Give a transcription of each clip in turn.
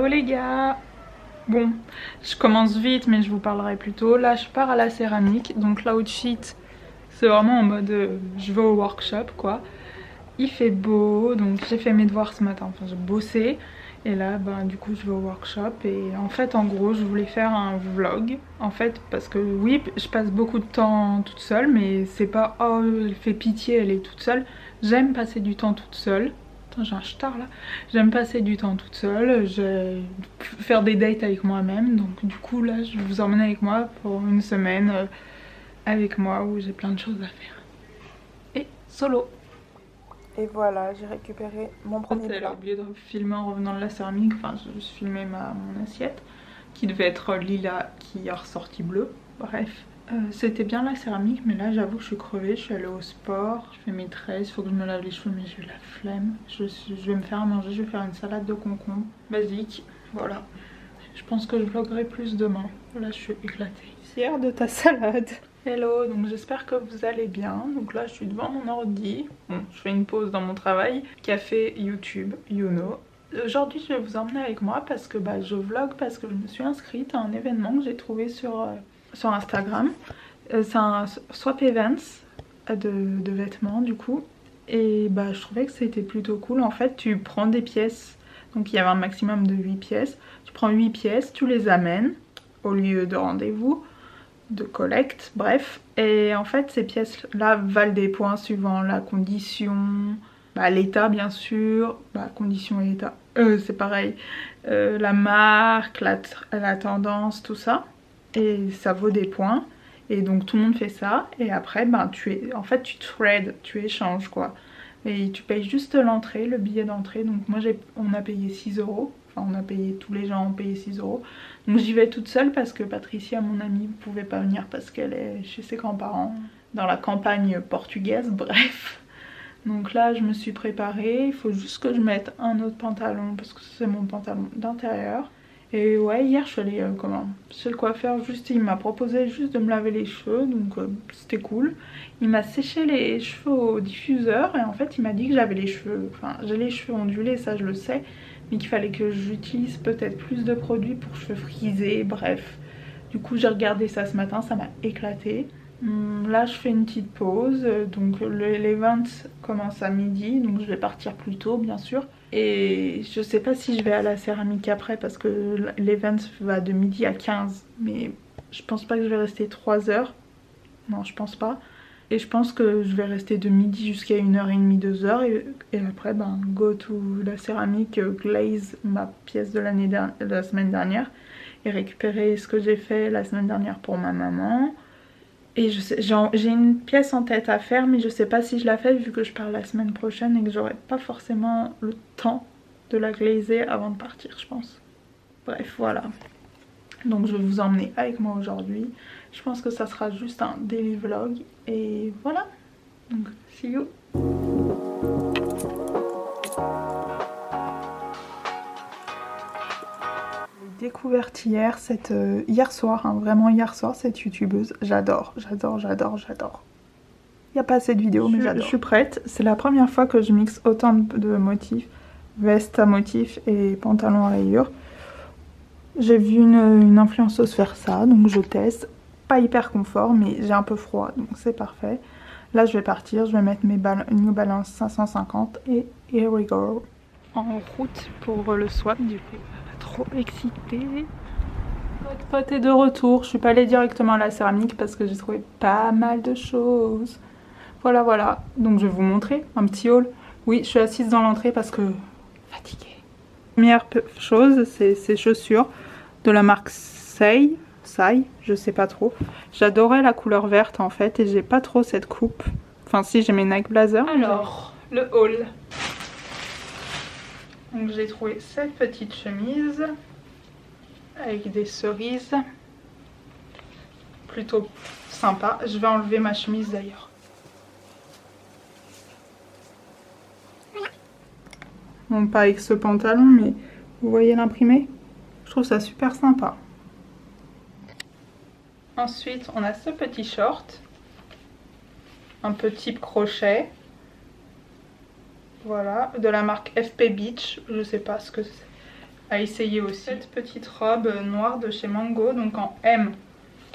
les gars. Bon, je commence vite mais je vous parlerai plus tôt. Là je pars à la céramique, donc l'outfit c'est vraiment en mode je vais au workshop quoi. Il fait beau, donc j'ai fait mes devoirs ce matin, enfin j'ai bossé. Et là ben, du coup je vais au workshop et en fait en gros je voulais faire un vlog. En fait parce que oui je passe beaucoup de temps toute seule mais c'est pas oh elle fait pitié elle est toute seule. J'aime passer du temps toute seule. Attends j'ai un star là. J'aime passer du temps toute seule, faire des dates avec moi-même. Donc du coup là je vais vous emmener avec moi pour une semaine avec moi où j'ai plein de choses à faire. Et solo. Et voilà, j'ai récupéré mon premier plat. Elle a oublié de filmer en revenant de la céramique, enfin j'ai juste filmé mon assiette qui devait être lilas qui est ressorti bleu, bref. C'était bien la céramique mais là j'avoue que je suis crevée, je suis allée au sport, je fais mes tresses, il faut que je me lave les cheveux mais j'ai la flemme. Je vais me faire à manger, je vais faire une salade de concombre basique, voilà. Je pense que je vloggerai plus demain, là je suis éclatée. Fière de ta salade. Hello, donc j'espère que vous allez bien. Donc là je suis devant mon ordi, bon je fais une pause dans mon travail, café, YouTube, you know. Aujourd'hui je vais vous emmener avec moi parce que je vlog parce que je me suis inscrite à un événement que j'ai trouvé sur Instagram. C'est un swap events de vêtements du coup. Et je trouvais que c'était plutôt cool. En fait tu prends des pièces, donc il y avait un maximum de 8 pièces. Tu prends 8 pièces, tu les amènes au lieu de rendez-vous, de collecte, bref. Et en fait ces pièces là valent des points suivant la condition, l'état bien sûr, condition et état, c'est pareil, la marque, la tendance, tout ça. Et ça vaut des points. Et donc tout le monde fait ça. Et après en fait tu trades, tu échanges quoi. Et tu payes juste l'entrée, le billet d'entrée. Donc moi on a payé 6 euros. Enfin on a payé, tous les gens ont payé 6 euros. Donc j'y vais toute seule parce que Patricia, mon amie, ne pouvait pas venir parce qu'elle est chez ses grands-parents dans la campagne portugaise, bref. Donc là je me suis préparée, il faut juste que je mette un autre pantalon parce que c'est mon pantalon d'intérieur. Et ouais, hier je suis allée chez le coiffeur, juste il m'a proposé juste de me laver les cheveux, donc c'était cool. Il m'a séché les cheveux au diffuseur et en fait il m'a dit que j'avais les cheveux, enfin j'ai les cheveux ondulés, ça je le sais, mais qu'il fallait que j'utilise peut-être plus de produits pour cheveux frisés, bref. Du coup j'ai regardé ça ce matin, ça m'a éclaté. Là je fais une petite pause, donc l'event commence à midi, donc je vais partir plus tôt bien sûr. Et je sais pas si je vais à la céramique après parce que l'event va de midi à 15, mais je pense pas que je vais rester 3 heures, non je pense pas. Et je pense que je vais rester de midi jusqu'à 1h30, 2h et après go to la céramique, glaze ma pièce de la semaine dernière et récupérer ce que j'ai fait la semaine dernière pour ma maman. Et j'ai une pièce en tête à faire mais je sais pas si je la fais vu que je pars la semaine prochaine et que j'aurai pas forcément le temps de la glazer avant de partir je pense. Bref voilà. Donc je vais vous emmener avec moi aujourd'hui. Je pense que ça sera juste un daily vlog et voilà. Donc see you. Découverte hier soir, vraiment hier soir, cette youtubeuse. J'adore. Il n'y a pas assez de vidéos mais j'adore. Je suis prête, c'est la première fois que je mixe autant de motifs, veste à motifs et pantalon à rayures. J'ai vu une influenceuse faire ça, donc je teste. Pas hyper confort mais j'ai un peu froid donc c'est parfait. Là je vais partir, je vais mettre mes New Balance 550 et here we go. En route pour le swap du coup. Trop excitée. Votre pote est de retour. Je suis pas allée directement à la céramique parce que j'ai trouvé pas mal de choses. Voilà. Donc je vais vous montrer un petit haul. Oui, je suis assise dans l'entrée parce que fatiguée. Première chose, c'est ces chaussures de la marque Sai, je sais pas trop. J'adorais la couleur verte en fait et j'ai pas trop cette coupe. Enfin si, j'ai mes Nike Blazer. Alors, le haul. Donc j'ai trouvé cette petite chemise avec des cerises, plutôt sympa. Je vais enlever ma chemise d'ailleurs. Bon, pas avec ce pantalon, mais vous voyez l'imprimé? Je trouve ça super sympa. Ensuite, on a ce petit short, un peu type crochet. Voilà, de la marque FP Beach, je sais pas ce que c'est. à essayer aussi. Cette petite robe noire de chez Mango, donc en M.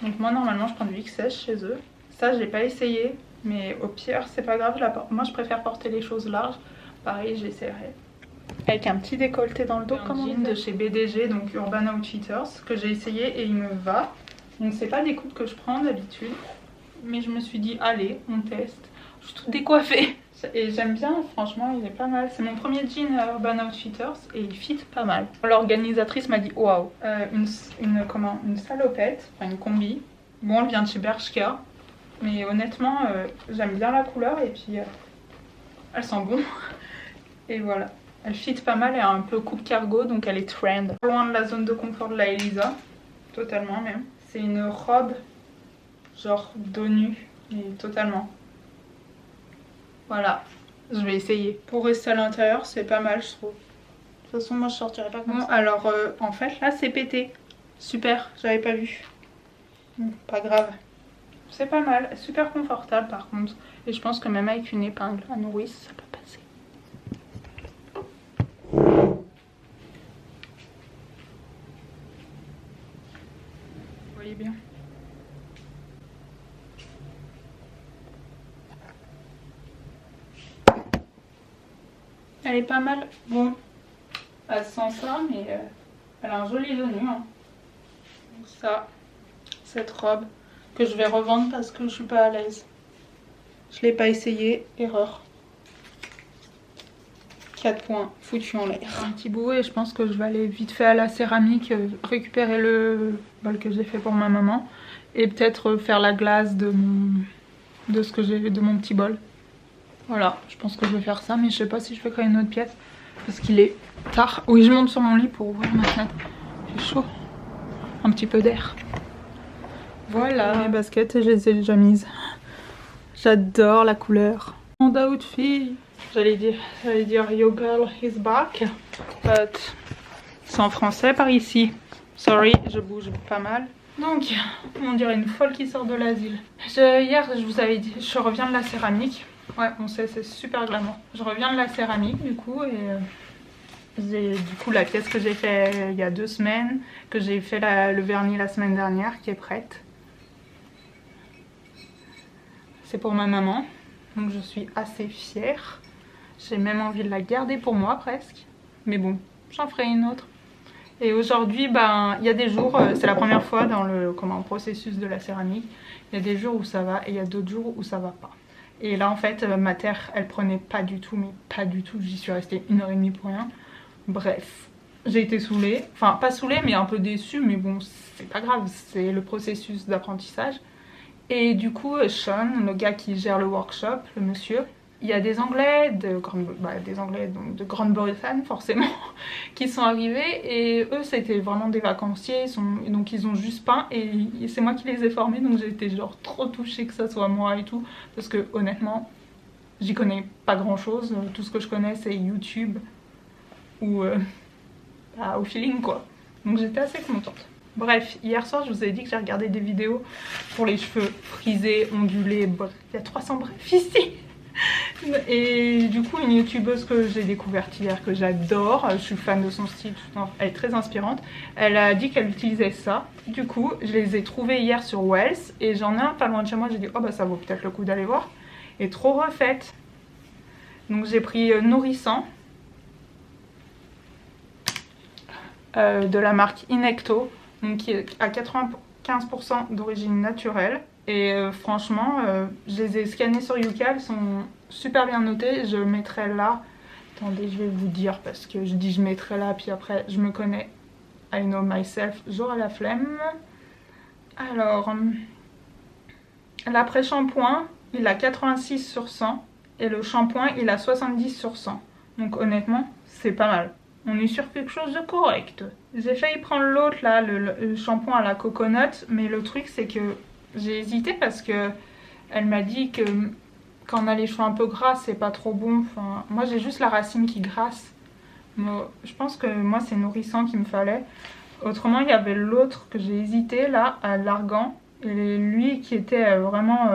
Donc moi normalement je prends du XS chez eux. Ça je l'ai pas essayé, mais au pire c'est pas grave, je la porte. Moi je préfère porter les choses larges. Pareil j'essaierai. Avec un petit décolleté dans le dos, comme un jean de chez BDG, donc Urban Outfitters, que j'ai essayé et il me va. Donc c'est pas des coupes que je prends d'habitude, mais je me suis dit allez on teste. Je suis toute décoiffée et j'aime bien, franchement il est pas mal. C'est mon premier jean Urban Outfitters et il fit pas mal. L'organisatrice m'a dit waouh, une salopette, enfin une combi. Bon elle vient de chez Bershka, mais honnêtement j'aime bien la couleur et puis elle sent bon. Et voilà, elle fit pas mal, elle est un peu coupe cargo donc elle est trend. Loin de la zone de confort de la Elisa, totalement même. C'est une robe genre dos nu, mais totalement. Voilà, je vais essayer. Pour rester à l'intérieur, c'est pas mal, je trouve. De toute façon, moi je sortirai pas comme ça. Bon, alors en fait, là c'est pété. Super, j'avais pas vu. Pas grave. C'est pas mal, super confortable par contre. Et je pense que même avec une épingle à nourrice, ça peut passer. Vous voyez bien. Elle est pas mal. Bon, elle sent ça, mais elle a un joli dos nu. Hein. Donc ça, cette robe que je vais revendre parce que je suis pas à l'aise. Je l'ai pas essayé, erreur. 4 points, foutu en l'air. Un petit bout et je pense que je vais aller vite fait à la céramique récupérer le bol que j'ai fait pour ma maman et peut-être faire la glace de mon petit bol. Voilà, je pense que je vais faire ça, mais je sais pas si je vais créer une autre pièce parce qu'il est tard. Oui, je monte sur mon lit pour ouvrir ma fenêtre. J'ai chaud. Un petit peu d'air. Voilà, mes baskets, je les ai déjà mises. J'adore la couleur. Mon outfit. J'allais dire Your girl is back, but c'est en français par ici. Sorry, je bouge pas mal. Donc, on dirait une folle qui sort de l'asile. Hier, je vous avais dit, je reviens de la céramique. Ouais, on sait, c'est super glamour. Je reviens de la céramique du coup et j'ai du coup la pièce que j'ai fait il y a 2 semaines, que j'ai fait le vernis la semaine dernière, qui est prête. C'est pour ma maman, donc je suis assez fière. J'ai même envie de la garder pour moi presque, mais bon, j'en ferai une autre. Et aujourd'hui, ben, il y a des jours, c'est la première fois dans le processus de la céramique, il y a des jours où ça va et il y a d'autres jours où ça va pas. Et là en fait ma terre elle prenait pas du tout, mais pas du tout, j'y suis restée 1h30 pour rien. Bref, j'ai été saoulée, enfin pas saoulée mais un peu déçue, mais bon c'est pas grave, c'est le processus d'apprentissage. Et du coup Sean, le gars qui gère le workshop, le monsieur, il y a des Anglais donc de Grande-Bretagne forcément qui sont arrivés et eux c'était vraiment des vacanciers, donc ils ont juste peint et c'est moi qui les ai formés, donc j'ai été genre trop touchée que ça soit moi et tout parce que honnêtement j'y connais pas grand chose, tout ce que je connais c'est YouTube ou au feeling quoi, donc j'étais assez contente. Bref, hier soir je vous ai dit que j'ai regardé des vidéos pour les cheveux frisés, ondulés, il y a 300 brefs ici. Et du coup une youtubeuse que j'ai découverte hier, que j'adore, je suis fan de son style, elle est très inspirante, elle a dit qu'elle utilisait ça. Du coup je les ai trouvés hier sur Wells et j'en ai un pas loin de chez moi, j'ai dit oh bah ça vaut peut-être le coup d'aller voir. Et trop refaite. Donc j'ai pris Nourrissant de la marque Inecto, donc qui est à 95% d'origine naturelle. Et franchement, je les ai scannés sur Yuka, elles sont super bien notées. Je mettrai là, attendez je vais vous dire parce que je dis je mettrai là puis après je me connais, I know myself, j'aurai la flemme. Alors, l'après-shampoing il a 86 sur 100 et le shampoing il a 70 sur 100. Donc honnêtement c'est pas mal. On est sur quelque chose de correct. J'ai failli prendre l'autre là, le shampoing à la coconut, mais le truc c'est que j'ai hésité parce que elle m'a dit que quand on a les cheveux un peu gras c'est pas trop bon. Enfin, moi j'ai juste la racine qui grasse. Moi, je pense que moi c'est Nourrissant qu'il me fallait. Autrement il y avait l'autre que j'ai hésité là à l'argan. Et lui qui était vraiment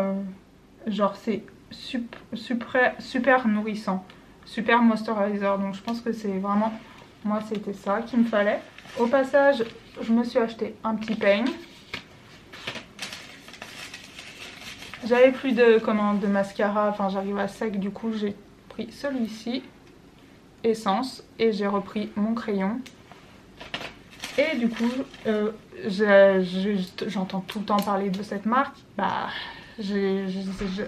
genre c'est super nourrissant. Super moisturizer. Donc je pense que c'est vraiment moi c'était ça qu'il me fallait. Au passage, je me suis acheté un petit peigne. J'avais plus de mascara, enfin j'arrive à sec, du coup j'ai pris celui-ci, Essence, et j'ai repris mon crayon. Et du coup, j'entends tout le temps parler de cette marque. Bah,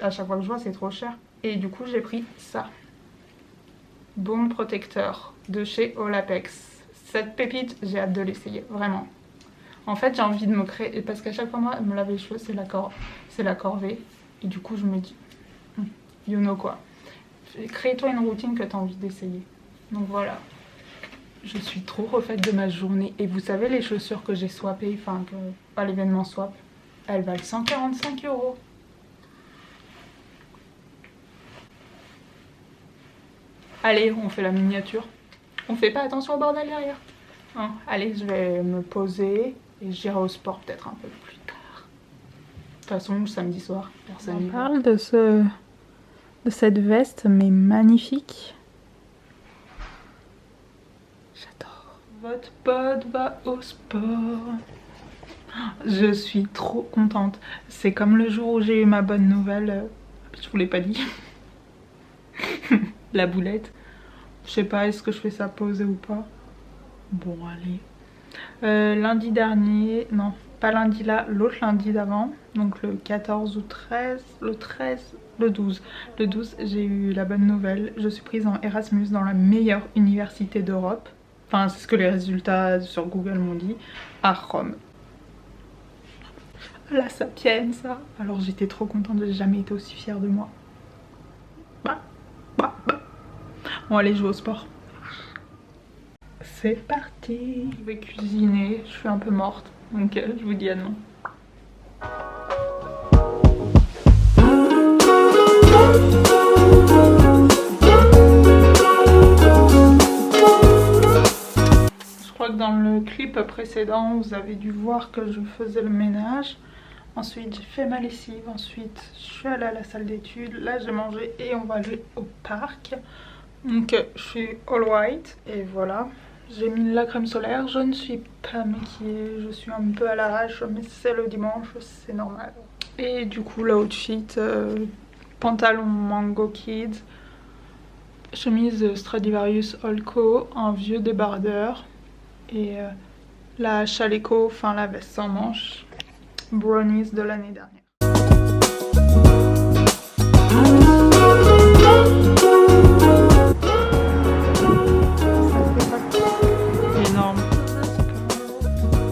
à chaque fois que je vois, c'est trop cher. Et du coup, j'ai pris ça. Baume protecteur de chez Olapex. Cette pépite, j'ai hâte de l'essayer, vraiment. En fait, j'ai envie de me créer... Parce qu'à chaque fois, moi, me laver les cheveux, c'est la corvée. Et du coup, je me dis, you know quoi. Crée-toi une routine que tu as envie d'essayer. Donc voilà. Je suis trop refaite de ma journée. Et vous savez, les chaussures que j'ai swappées, enfin, à l'événement swap, elles valent 145 €. Allez, on fait la miniature. On fait pas attention au bordel derrière. Hein, allez, je vais me poser et j'irai au sport peut-être un peu plus tard. De toute façon, le samedi soir, personne ne parle de cette veste, mais magnifique. J'adore. Votre pote va au sport. Je suis trop contente. C'est comme le jour où j'ai eu ma bonne nouvelle. Je vous l'ai pas dit. La boulette. Je sais pas, est-ce que je fais ça poser ou pas. Bon, allez. Lundi dernier, non, pas lundi là, l'autre lundi d'avant, donc le 14 ou 13, le 12. Le 12, j'ai eu la bonne nouvelle. Je suis prise en Erasmus dans la meilleure université d'Europe. Enfin, c'est ce que les résultats sur Google m'ont dit, à Rome. La Sapienza. Alors j'étais trop contente, j'ai jamais été aussi fière de moi. Bon, allez, je vais au sport. C'est parti. Je vais cuisiner, je suis un peu morte, donc je vous dis à demain. Je crois que dans le clip précédent, vous avez dû voir que je faisais le ménage. Ensuite, j'ai fait ma lessive. Ensuite, je suis allée à la salle d'études. Là, j'ai mangé et on va aller au parc. Donc, je suis all white. Et voilà. J'ai mis la crème solaire. Je ne suis pas maquillée. Je suis un peu à l'arrache. Mais c'est le dimanche. C'est normal. Et du coup, l'outfit. Pantalon Mango Kids. Chemise Stradivarius Olco. Un vieux débardeur. Et la chaleco. Enfin, la veste sans manches. Brownies de l'année dernière. Énorme.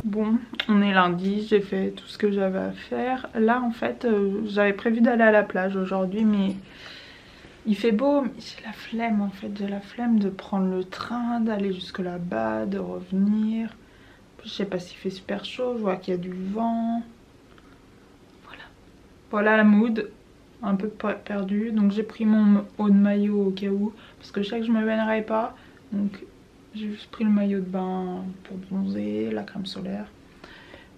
Bon, on est lundi, j'ai fait tout ce que j'avais à faire. Là en fait, j'avais prévu d'aller à la plage aujourd'hui, mais il fait beau, mais j'ai la flemme en fait. J'ai la flemme de prendre le train, d'aller jusque là-bas, de revenir. Je sais pas s'il fait super chaud, je vois qu'il y a du vent. Voilà la mood, un peu perdue. Donc j'ai pris mon haut de maillot au cas où, parce que je sais que je me baignerai pas. Donc j'ai juste pris le maillot de bain pour bronzer, la crème solaire.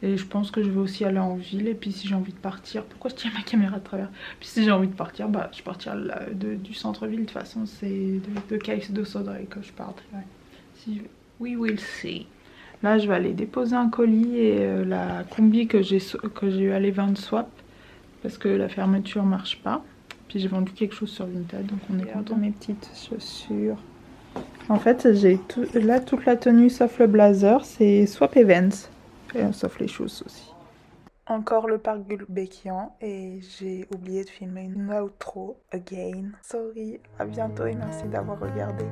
Et je pense que je vais aussi aller en ville. Et puis si j'ai envie de partir, pourquoi je tiens ma caméra de travers? Puis si j'ai envie de partir, bah je partirai du centre-ville. De toute façon c'est de Caïs de Sodré que je partirai. Si we will see. Là je vais aller déposer un colis et la combi que j'ai eu à l'event swap. Parce que la fermeture marche pas. Puis j'ai vendu quelque chose sur Vinted, donc on est content. Mes petites chaussures. En fait, j'ai là toute la tenue sauf le blazer, c'est Swap Events. Et, sauf les choses aussi. Encore le parc Gulbenkian et j'ai oublié de filmer une outro again. Sorry, à bientôt et merci d'avoir regardé.